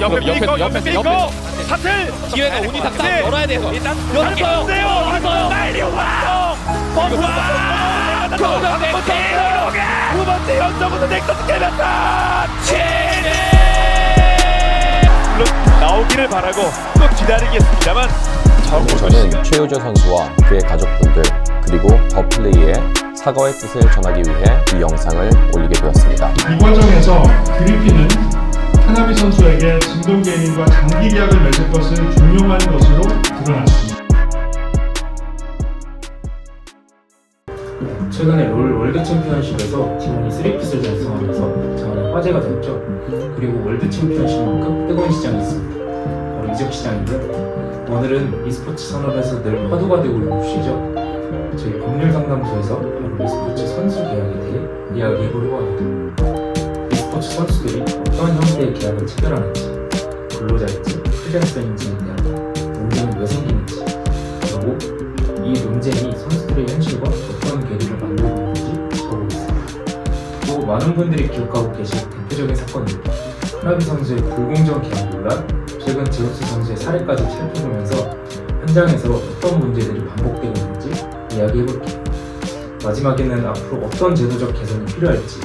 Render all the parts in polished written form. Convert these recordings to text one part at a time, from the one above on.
옆에 사슬 기회가 오니 당장 열어야 돼요. 일단 열었어요. 빨리 와. 경장 넥서스. 두 번째 연속으로 넥서스 깨졌다. 물론 나오기를 바라고 또 기다리겠습니다만 저는 최효조 선수와 그의 가족분들 그리고 더 플레이의 사과의 뜻을 전하기 위해 이 영상을 올리게 되었습니다. 이 과정에서 그리핀은 카나비 선수에게 진동 게임과 장기 계약을 맺을 것을 종용한 것으로 드러났습니다. 최근에 롤 월드 챔피언십에서 팀원이 3핏을 달성하면서 장안의 화제가 되었죠. 그리고 월드 챔피언십만큼 뜨거운 시장이 있습니다. 바로 이적 시장인데요. 오늘은 e스포츠 산업에서 늘 화두가 되고 있는 이슈죠. 저희 법률 상담소에서 바로 e스포츠 선수 계약에 대해 이야기해보려고 합니다. e스포츠 선수들이 어떤 형태의 계약을 체결하는지, 근로자일지 프리랜서인지에 대한 논쟁이 왜 생기는지, 그리고 이 논쟁이 선수들의 현실과 어떤 괴리를 만들고 있는지 짚어보겠습니다. 또 많은 분들이 기억하고 계신 대표적인 사건입니다. 카나비 선수의 불공정 계약 논란, 최근 제우스 선수의 사례까지 살펴보면서 현장에서 어떤 문제들이 반복되고 있는지 이야기해볼게요. 마지막에는 앞으로 어떤 제도적 개선이 필요할지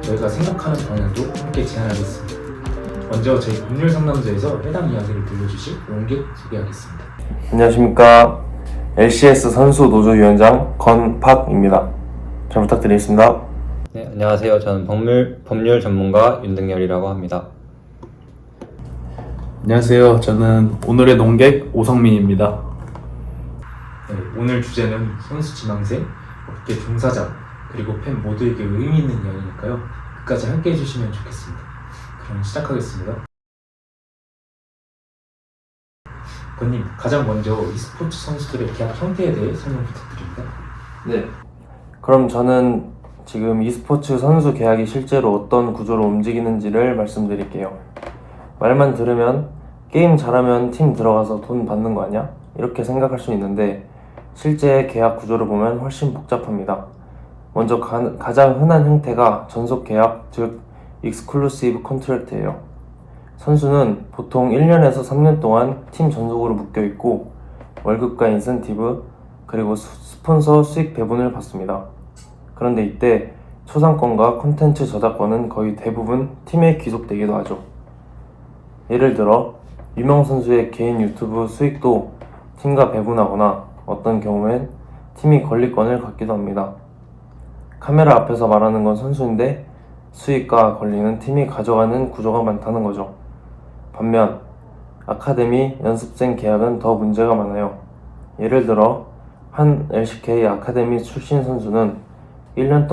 저희가 생각하는 방향도 함께 제안하겠습니다. 먼저 저희 법률 상담소에서 해당 이야기를 들려주실 원객 소개하겠습니다. 안녕하십니까. LCS 선수 노조위원장 건팍입니다. 잘 부탁드리겠습니다. 네, 안녕하세요. 저는 법률 전문가 윤등열이라고 합니다. 안녕하세요. 저는 오늘의 농객 오성민입니다. 네, 오늘 주제는 선수 지망생, 업계 종사자, 그리고 팬 모두에게 의미 있는 이야기니까요. 끝까지 함께 해주시면 좋겠습니다. 그럼 시작하겠습니다. 권님, 가장 먼저 e스포츠 선수들의 계약 형태에 대해 설명 부탁드립니다. 네. 그럼 저는 지금 e스포츠 선수 계약이 실제로 어떤 구조로 움직이는지를 말씀드릴게요. 말만 들으면 게임 잘하면 팀 들어가서 돈 받는 거 아니야? 이렇게 생각할 수 있는데 실제 계약 구조를 보면 훨씬 복잡합니다. 먼저 가장 흔한 형태가 전속 계약, 즉 익스클루시브 컨트랙트예요. 선수는 보통 1년에서 3년 동안 팀 전속으로 묶여있고 월급과 인센티브, 그리고 스폰서 수익 배분을 받습니다. 그런데 이때 초상권과 콘텐츠 저작권은 거의 대부분 팀에 귀속되기도 하죠. 예를 들어 유명 선수의 개인 유튜브 수익도 팀과 배분하거나 어떤 경우엔 팀이 권리권을 갖기도 합니다. 카메라 앞에서 말하는 건 선수인데 수익과 권리는 팀이 가져가는 구조가 많다는 거죠. 반면 아카데미 연습생 계약은 더 문제가 많아요. 예를 들어 한 LCK 아카데미 출신 선수는 1년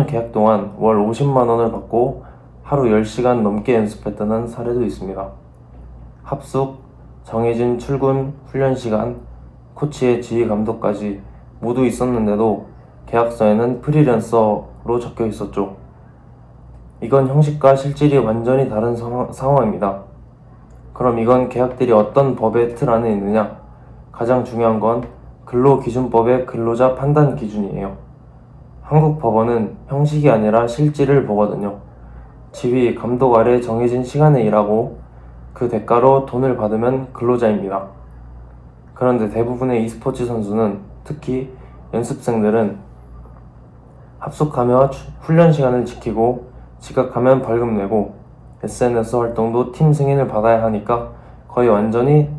계약 동안 월 50만 원을 받고 하루 10시간 넘게 연습했다는 사례도 있습니다. 합숙, 정해진 출근, 훈련 시간, 코치의 지휘 감독까지 모두 있었는데도 계약서에는 프리랜서로 적혀 있었죠. 이건 형식과 실질이 완전히 다른 상황입니다. 그럼 이건 계약들이 어떤 법의 틀 안에 있느냐? 가장 중요한 건 근로기준법의 근로자 판단 기준이에요. 한국 법원은 형식이 아니라 실질을 보거든요. 지휘, 감독 아래 정해진 시간에 일하고 그 대가로 돈을 받으면 근로자입니다. 그런데 대부분의 e스포츠 선수는, 특히 연습생들은 합숙하며 훈련 시간을 지키고 지각하면 벌금 내고 SNS 활동도 팀 승인을 받아야 하니까 거의 완전히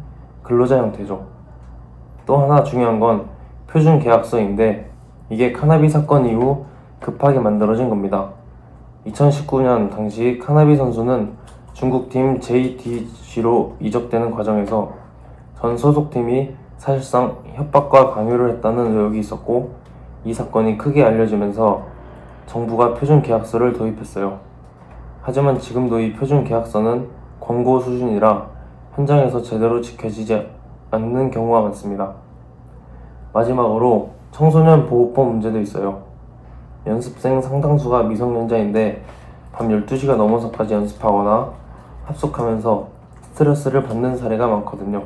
근로자 형태죠. 또 하나 중요한 건 표준 계약서인데 이게 카나비 사건 이후 급하게 만들어진 겁니다. 2019년 당시 카나비 선수는 중국팀 JTG로 이적되는 과정에서 전 소속팀이 사실상 협박과 강요를 했다는 의혹이 있었고 이 사건이 크게 알려지면서 정부가 표준 계약서를 도입했어요. 하지만 지금도 이 표준 계약서는 권고 수준이라 현장에서 제대로 지켜지지 않는 경우가 많습니다. 마지막으로 청소년 보호법 문제도 있어요. 연습생 상당수가 미성년자인데 밤 12시가 넘어서까지 연습하거나 합숙하면서 스트레스를 받는 사례가 많거든요.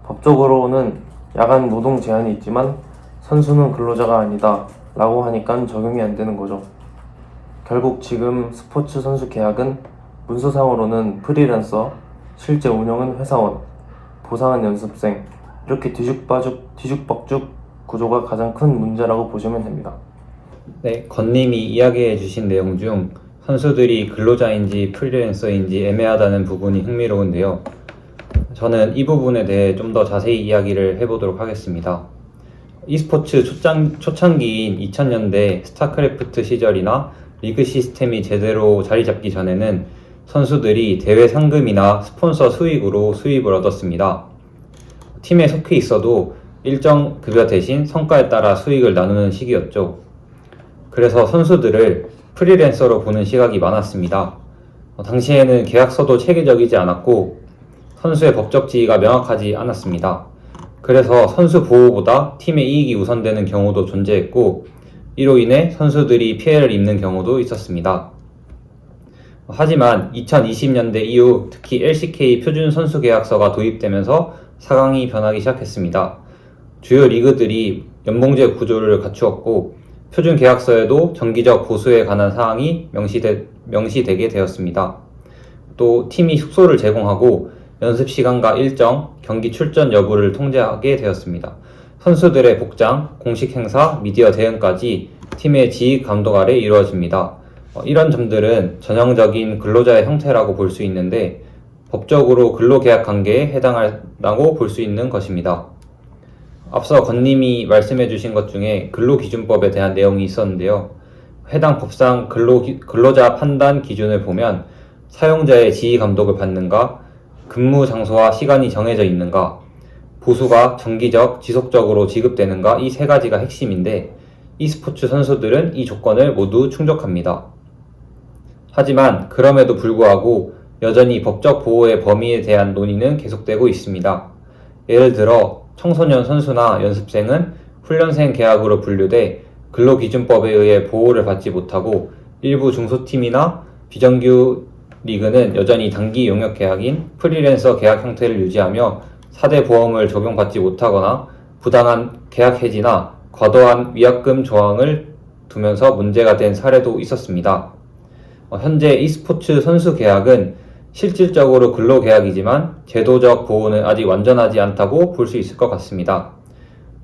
법적으로는 야간 노동 제한이 있지만 선수는 근로자가 아니다 라고 하니까 적용이 안 되는 거죠. 결국 지금 스포츠 선수 계약은 문서상으로는 프리랜서, 실제 운영은 회사원, 보상은 연습생, 이렇게 뒤죽박죽 구조가 가장 큰 문제라고 보시면 됩니다. 네, 건님이 이야기해 주신 내용 중 선수들이 근로자인지 프리랜서인지 애매하다는 부분이 흥미로운데요. 저는 이 부분에 대해 좀 더 자세히 이야기를 해보도록 하겠습니다. e스포츠 초창기인 2000년대 스타크래프트 시절이나 리그 시스템이 제대로 자리 잡기 전에는 선수들이 대회 상금이나 스폰서 수익으로 수입을 얻었습니다. 팀에 속해 있어도 일정 급여 대신 성과에 따라 수익을 나누는 시기였죠. 그래서 선수들을 프리랜서로 보는 시각이 많았습니다. 당시에는 계약서도 체계적이지 않았고 선수의 법적 지위가 명확하지 않았습니다. 그래서 선수 보호보다 팀의 이익이 우선되는 경우도 존재했고 이로 인해 선수들이 피해를 입는 경우도 있었습니다. 하지만 2020년대 이후 특히 LCK 표준 선수 계약서가 도입되면서 상황이 변하기 시작했습니다. 주요 리그들이 연봉제 구조를 갖추었고 표준 계약서에도 정기적 보수에 관한 사항이 명시되게 되었습니다. 또 팀이 숙소를 제공하고 연습 시간과 일정, 경기 출전 여부를 통제하게 되었습니다. 선수들의 복장, 공식 행사, 미디어 대응까지 팀의 지휘 감독 아래 이루어집니다. 이런 점들은 전형적인 근로자의 형태라고 볼 수 있는데 법적으로 근로계약 관계에 해당한다고 볼 수 있는 것입니다. 앞서 건님이 말씀해 주신 것 중에 근로기준법에 대한 내용이 있었는데요. 해당 법상 근로자 판단 기준을 보면 사용자의 지휘 감독을 받는가, 근무 장소와 시간이 정해져 있는가, 보수가 정기적, 지속적으로 지급되는가 이 세 가지가 핵심인데 e스포츠 선수들은 이 조건을 모두 충족합니다. 하지만 그럼에도 불구하고 여전히 법적 보호의 범위에 대한 논의는 계속되고 있습니다. 예를 들어 청소년 선수나 연습생은 훈련생 계약으로 분류돼 근로기준법에 의해 보호를 받지 못하고 일부 중소팀이나 비정규 리그는 여전히 단기 용역 계약인 프리랜서 계약 형태를 유지하며 4대 보험을 적용받지 못하거나 부당한 계약 해지나 과도한 위약금 조항을 두면서 문제가 된 사례도 있었습니다. 현재 e스포츠 선수 계약은 실질적으로 근로계약이지만 제도적 보호는 아직 완전하지 않다고 볼 수 있을 것 같습니다.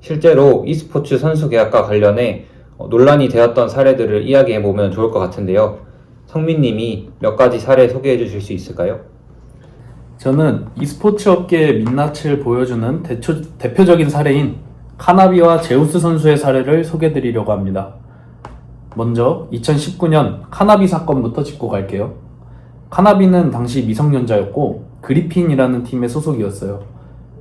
실제로 e스포츠 선수 계약과 관련해 논란이 되었던 사례들을 이야기해보면 좋을 것 같은데요. 성민님이 몇 가지 사례 소개해 주실 수 있을까요? 저는 e스포츠 업계의 민낯을 보여주는 대표적인 사례인 카나비와 제우스 선수의 사례를 소개해드리려고 합니다. 먼저 2019년 카나비 사건부터 짚고 갈게요. 카나비는 당시 미성년자였고 그리핀이라는 팀의 소속이었어요.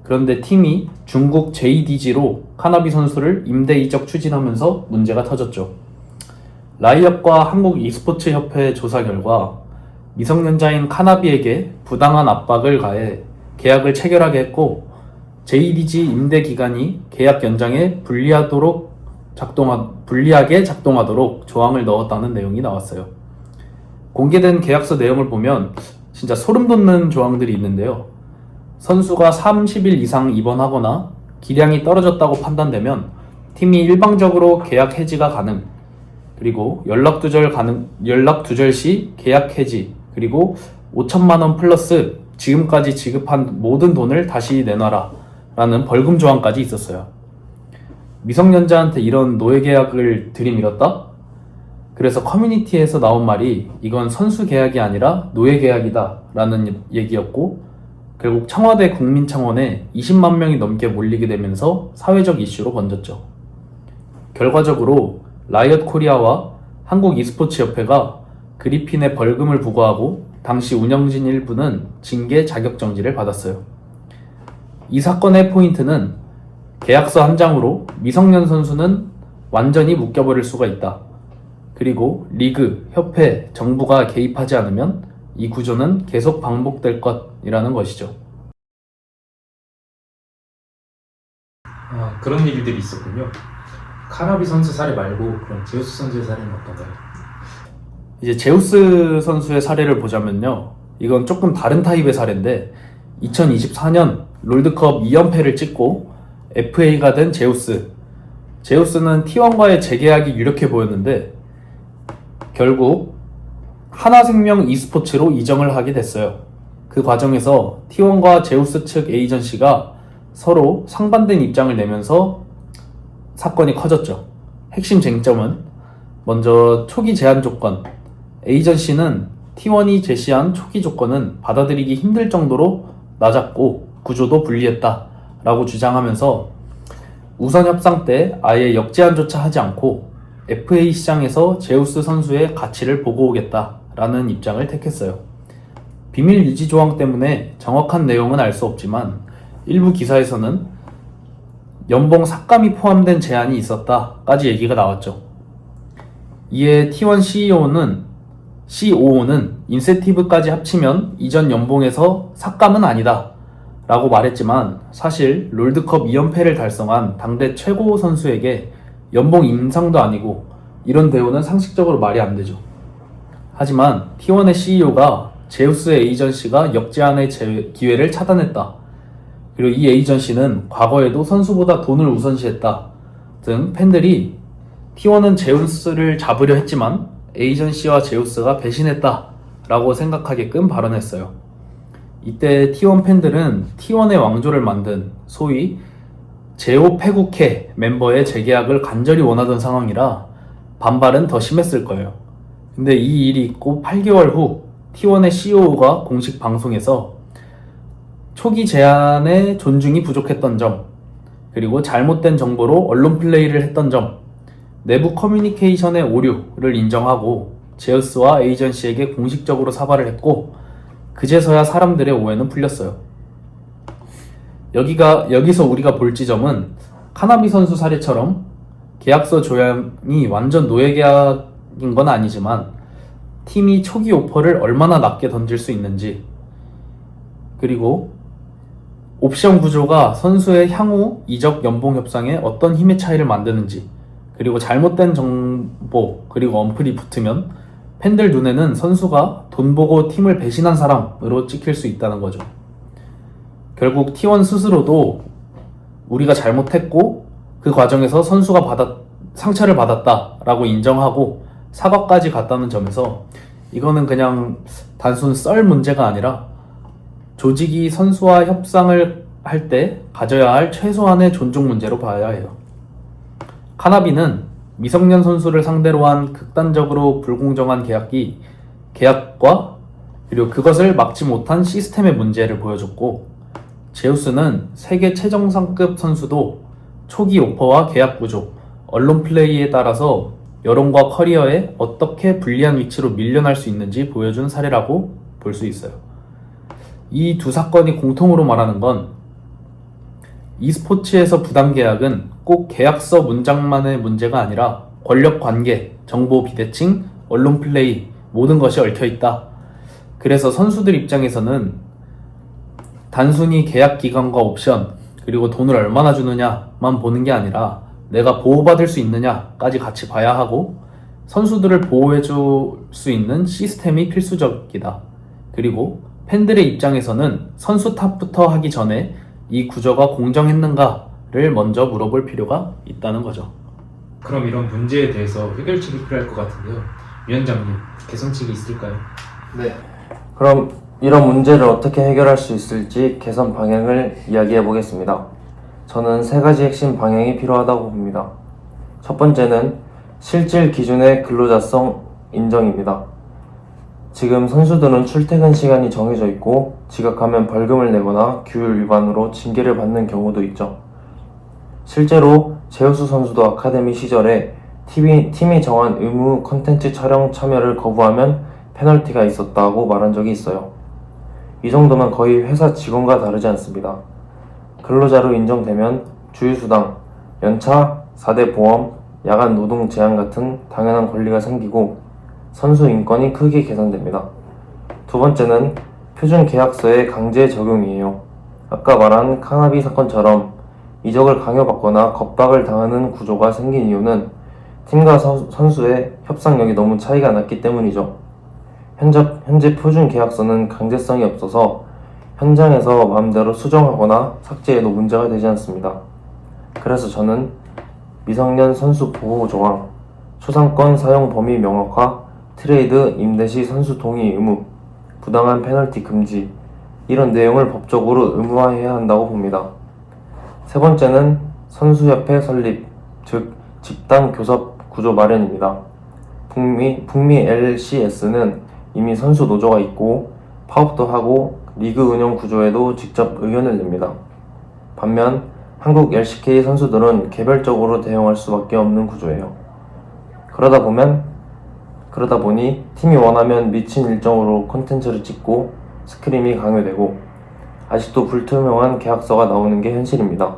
그런데 팀이 중국 JDG로 카나비 선수를 임대 이적 추진하면서 문제가 터졌죠. 라이엇과 한국 e스포츠 협회 조사 결과 미성년자인 카나비에게 부당한 압박을 가해 계약을 체결하게 했고 JDG 임대 기간이 계약 연장에 불리하게 작동하도록 조항을 넣었다는 내용이 나왔어요. 공개된 계약서 내용을 보면 진짜 소름 돋는 조항들이 있는데요. 선수가 30일 이상 입원하거나 기량이 떨어졌다고 판단되면 팀이 일방적으로 계약 해지가 가능, 그리고 연락 두절 시 계약 해지, 그리고 5천만 원 플러스 지금까지 지급한 모든 돈을 다시 내놔라 라는 벌금 조항까지 있었어요. 미성년자한테 이런 노예 계약을 들이밀었다? 그래서 커뮤니티에서 나온 말이 이건 선수 계약이 아니라 노예 계약이다 라는 얘기였고, 결국 청와대 국민청원에 20만 명이 넘게 몰리게 되면서 사회적 이슈로 번졌죠. 결과적으로 라이엇 코리아와 한국 e스포츠 협회가 그리핀의 벌금을 부과하고 당시 운영진 일부는 징계 자격정지를 받았어요. 이 사건의 포인트는 계약서 한 장으로 미성년 선수는 완전히 묶여버릴 수가 있다. 그리고 리그, 협회, 정부가 개입하지 않으면 이 구조는 계속 반복될 것이라는 것이죠. 그런 일들이 있었군요. 카나비 선수 사례 말고 그럼 제우스 선수의 사례는 어떤가요? 이제 제우스 선수의 사례를 보자면요. 이건 조금 다른 타입의 사례인데 2024년 롤드컵 2연패를 찍고 FA가 된 제우스. 제우스는 T1과의 재계약이 유력해 보였는데 결국 하나생명 e스포츠로 이정을 하게 됐어요. 그 과정에서 T1과 제우스 측 에이전시가 서로 상반된 입장을 내면서 사건이 커졌죠. 핵심 쟁점은 먼저 초기 제한 조건. 에이전시는 T1이 제시한 초기 조건은 받아들이기 힘들 정도로 낮았고 구조도 불리했다 라고 주장하면서 우선 협상 때 아예 역제한조차 하지 않고 FA 시장에서 제우스 선수의 가치를 보고 오겠다 라는 입장을 택했어요. 비밀 유지 조항 때문에 정확한 내용은 알 수 없지만 일부 기사에서는 연봉 삭감이 포함된 제한이 있었다까지 얘기가 나왔죠. 이에 T1 COO는 인센티브까지 합치면 이전 연봉에서 삭감은 아니다 라고 말했지만 사실 롤드컵 2연패를 달성한 당대 최고 선수에게 연봉 인상도 아니고 이런 대우는 상식적으로 말이 안 되죠. 하지만 T1의 CEO가 제우스의 에이전시가 역제한의 기회를 차단했다. 그리고 이 에이전시는 과거에도 선수보다 돈을 우선시했다 등 팬들이 T1은 제우스를 잡으려 했지만 에이전시와 제우스가 배신했다 라고 생각하게끔 발언했어요. 이때 T1 팬들은 T1의 왕조를 만든 소위 제오 패국회 멤버의 재계약을 간절히 원하던 상황이라 반발은 더 심했을 거예요. 근데 이 일이 있고 8개월 후 T1의 CEO가 공식 방송에서 초기 제안의 존중이 부족했던 점, 그리고 잘못된 정보로 언론 플레이를 했던 점, 내부 커뮤니케이션의 오류를 인정하고 제우스와 에이전시에게 공식적으로 사과를 했고 그제서야 사람들의 오해는 풀렸어요. 여기서 우리가 볼 지점은 카나비 선수 사례처럼 계약서 조항이 완전 노예 계약인 건 아니지만 팀이 초기 오퍼를 얼마나 낮게 던질 수 있는지, 그리고 옵션 구조가 선수의 향후 이적 연봉 협상에 어떤 힘의 차이를 만드는지, 그리고 잘못된 정보 그리고 언플이 붙으면 팬들 눈에는 선수가 돈 보고 팀을 배신한 사람으로 찍힐 수 있다는 거죠. 결국 T1 스스로도 우리가 잘못했고 그 과정에서 선수가 상처를 받았다라고 인정하고 사과까지 갔다는 점에서 이거는 그냥 단순 썰 문제가 아니라 조직이 선수와 협상을 할 때 가져야 할 최소한의 존중 문제로 봐야 해요. 카나비는 미성년 선수를 상대로 한 극단적으로 불공정한 계약과 그리고 그것을 막지 못한 시스템의 문제를 보여줬고, 제우스는 세계 최정상급 선수도 초기 오퍼와 계약 구조, 언론 플레이에 따라서 여론과 커리어에 어떻게 불리한 위치로 밀려날 수 있는지 보여준 사례라고 볼 수 있어요. 이 두 사건이 공통으로 말하는 건 e스포츠에서 부당 계약은 꼭 계약서 문장만의 문제가 아니라 권력 관계, 정보 비대칭, 언론 플레이 모든 것이 얽혀있다. 그래서 선수들 입장에서는 단순히 계약 기간과 옵션 그리고 돈을 얼마나 주느냐만 보는 게 아니라 내가 보호받을 수 있느냐까지 같이 봐야 하고, 선수들을 보호해줄 수 있는 시스템이 필수적이다. 그리고 팬들의 입장에서는 선수 탑부터 하기 전에 이 구조가 공정했는가를 먼저 물어볼 필요가 있다는 거죠. 그럼 이런 문제에 대해서 해결책이 필요할 것 같은데요. 위원장님, 개선책이 있을까요? 네. 그럼 이런 문제를 어떻게 해결할 수 있을지 개선 방향을 이야기해 보겠습니다. 저는 3가지 핵심 방향이 필요하다고 봅니다. 첫 번째는 실질 기준의 근로자성 인정입니다. 지금 선수들은 출퇴근 시간이 정해져 있고 지각하면 벌금을 내거나 규율 위반으로 징계를 받는 경우도 있죠. 실제로 제우스 선수도 아카데미 시절에 팀이 정한 의무 컨텐츠 촬영 참여를 거부하면 페널티가 있었다고 말한 적이 있어요. 이 정도면 거의 회사 직원과 다르지 않습니다. 근로자로 인정되면 주휴수당, 연차, 4대 보험, 야간 노동 제한 같은 당연한 권리가 생기고 선수 인권이 크게 개선됩니다. 두 번째는 표준 계약서의 강제 적용이에요. 아까 말한 카나비 사건처럼 이적을 강요받거나 겁박을 당하는 구조가 생긴 이유는 팀과 선수의 협상력이 너무 차이가 났기 때문이죠. 현재 표준 계약서는 강제성이 없어서 현장에서 마음대로 수정하거나 삭제해도 문제가 되지 않습니다. 그래서 저는 미성년 선수 보호 조항, 초상권 사용 범위 명확화, 트레이드, 임대 시 선수 동의 의무, 부당한 페널티 금지, 이런 내용을 법적으로 의무화해야 한다고 봅니다. 세 번째는 선수협회 설립, 즉 집단 교섭 구조 마련입니다. 북미 LCS는 이미 선수 노조가 있고 파업도 하고 리그 운영 구조에도 직접 의견을 냅니다. 반면 한국 LCK 선수들은 개별적으로 대응할 수밖에 없는 구조예요. 그러다 보니 팀이 원하면 미친 일정으로 콘텐츠를 찍고 스크림이 강요되고 아직도 불투명한 계약서가 나오는 게 현실입니다.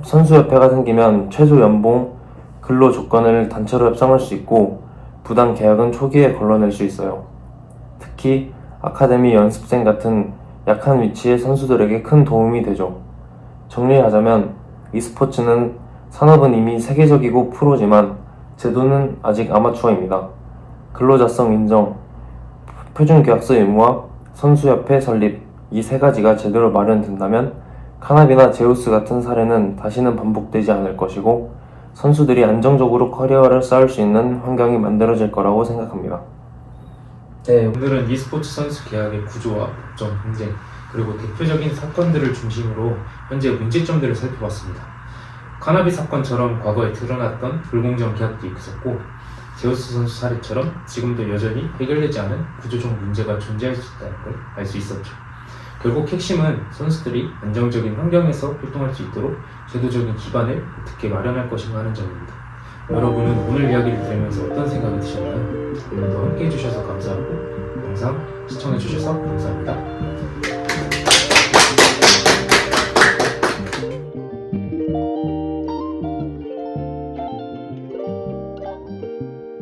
선수협회가 생기면 최저 연봉, 근로 조건을 단체로 협상할 수 있고 부당 계약은 초기에 걸러낼 수 있어요. 특히 아카데미 연습생 같은 약한 위치의 선수들에게 큰 도움이 되죠. 정리하자면 e스포츠는 산업은 이미 세계적이고 프로지만 제도는 아직 아마추어입니다. 근로자성 인정, 표준계약서 의무화, 선수협회 설립, 이 세 가지가 제대로 마련된다면 카나비나 제우스 같은 사례는 다시는 반복되지 않을 것이고 선수들이 안정적으로 커리어를 쌓을 수 있는 환경이 만들어질 거라고 생각합니다. 네, 오늘은 e스포츠 선수 계약의 구조와 법정 분쟁, 그리고 대표적인 사건들을 중심으로 현재 문제점들을 살펴봤습니다. 카나비 사건처럼 과거에 드러났던 불공정 계약도 있었고 제우스 선수 사례처럼 지금도 여전히 해결되지 않은 구조적 문제가 존재할 수 있다는 걸 알 수 있었죠. 결국 핵심은 선수들이 안정적인 환경에서 활동할 수 있도록 제도적인 기반을 어떻게 마련할 것인가 하는 점입니다. 여러분은 오늘 이야기를 들으면서 어떤 생각이 드셨나요? 오늘도 함께 해주셔서 감사하고 영상 시청해주셔서 감사합니다.